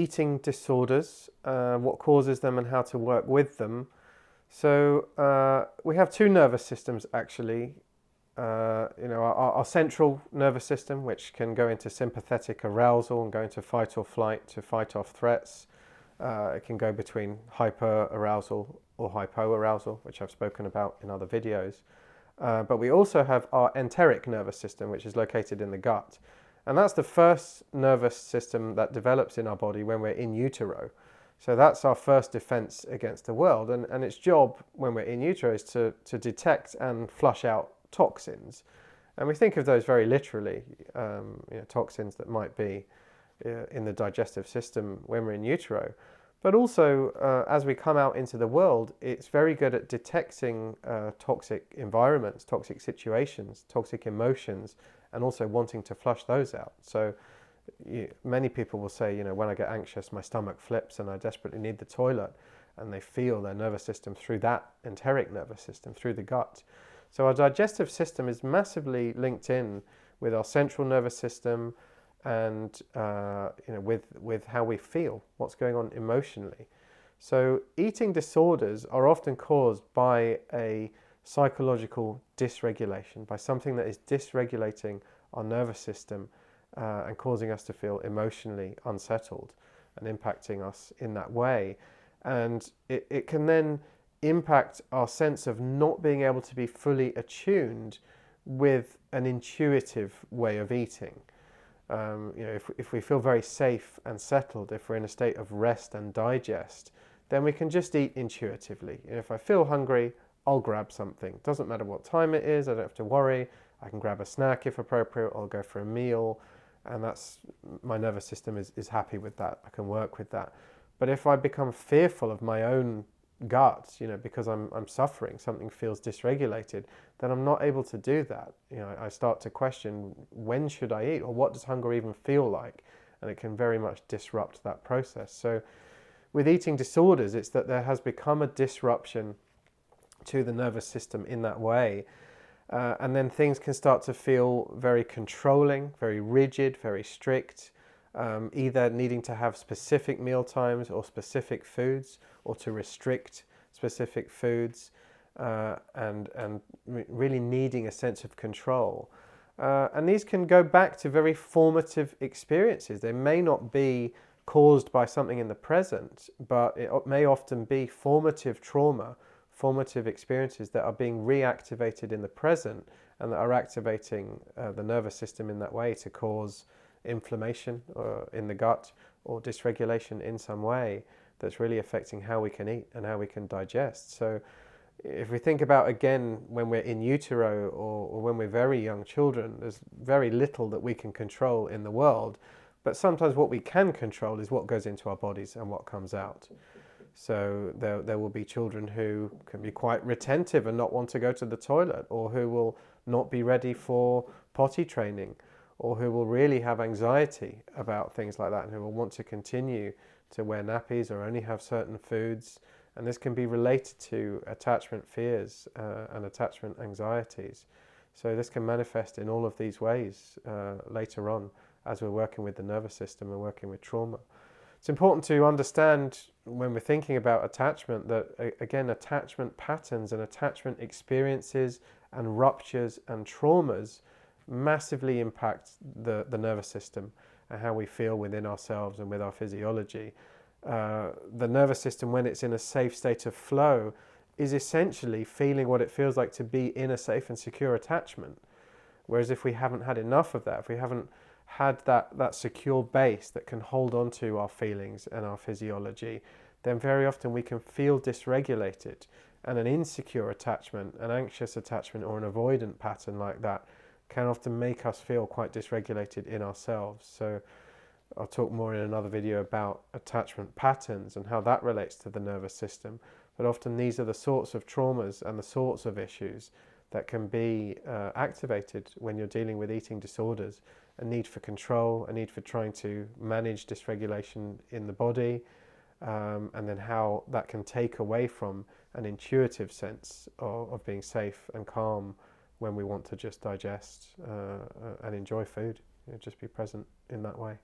Eating disorders, what causes them and how to work with them. So we have two nervous systems actually. Our central nervous system, which can go into sympathetic arousal and go into fight or flight to fight off threats. It can go between hyper-arousal or hypo-arousal, which I've spoken about in other videos. But we also have our enteric nervous system, which is located in the gut. And that's the first nervous system that develops in our body when we're in utero. So that's our first defense against the world. And its job when we're in utero is to detect and flush out toxins. And we think of those very literally, toxins that might be in the digestive system when we're in utero. But also, as we come out into the world, it's very good at detecting toxic environments, toxic situations, toxic emotions, and also wanting to flush those out. So many people will say, when I get anxious, my stomach flips and I desperately need the toilet, and they feel their nervous system through that enteric nervous system, through the gut. So our digestive system is massively linked in with our central nervous system and with how we feel, what's going on emotionally. So eating disorders are often caused by a psychological dysregulation, by something that is dysregulating our nervous system and causing us to feel emotionally unsettled and impacting us in that way. And it can then impact our sense of not being able to be fully attuned with an intuitive way of eating. If we feel very safe and settled, if we're in a state of rest and digest, then we can just eat intuitively. If I feel hungry, I'll grab something. Doesn't matter what time it is, I don't have to worry. I can grab a snack if appropriate, I'll go for a meal, and my nervous system is happy with that. I can work with that. But if I become fearful of my own gut, because I'm suffering, something feels dysregulated, then I'm not able to do that. I start to question, when should I eat, or what does hunger even feel like? And it can very much disrupt that process. So with eating disorders, it's that there has become a disruption to the nervous system in that way. And then things can start to feel very controlling, very rigid, very strict, either needing to have specific meal times or specific foods, or to restrict specific foods, and really needing a sense of control. And these can go back to very formative experiences. They may not be caused by something in the present, but it may often be formative trauma, formative experiences that are being reactivated in the present and that are activating the nervous system in that way to cause inflammation in the gut or dysregulation in some way that's really affecting how we can eat and how we can digest. So if we think about, again, when we're in utero or when we're very young children, there's very little that we can control in the world, but sometimes what we can control is what goes into our bodies and what comes out. So there will be children who can be quite retentive and not want to go to the toilet, or who will not be ready for potty training, or who will really have anxiety about things like that, and who will want to continue to wear nappies or only have certain foods. And this can be related to attachment fears and attachment anxieties. So this can manifest in all of these ways later on as we're working with the nervous system and working with trauma. It's important to understand when we're thinking about attachment that, again, attachment patterns and attachment experiences and ruptures and traumas massively impact the nervous system and how we feel within ourselves and with our physiology. The nervous system, when it's in a safe state of flow, is essentially feeling what it feels like to be in a safe and secure attachment. Whereas if we haven't had enough of that, if we haven't had that secure base that can hold on to our feelings and our physiology, then very often we can feel dysregulated, and an insecure attachment, an anxious attachment, or an avoidant pattern like that can often make us feel quite dysregulated in ourselves. So I'll talk more in another video about attachment patterns and how that relates to the nervous system. But often these are the sorts of traumas and the sorts of issues that can be activated when you're dealing with eating disorders. A need for control, a need for trying to manage dysregulation in the body, and then how that can take away from an intuitive sense of being safe and calm when we want to just digest and enjoy food. Just be present in that way.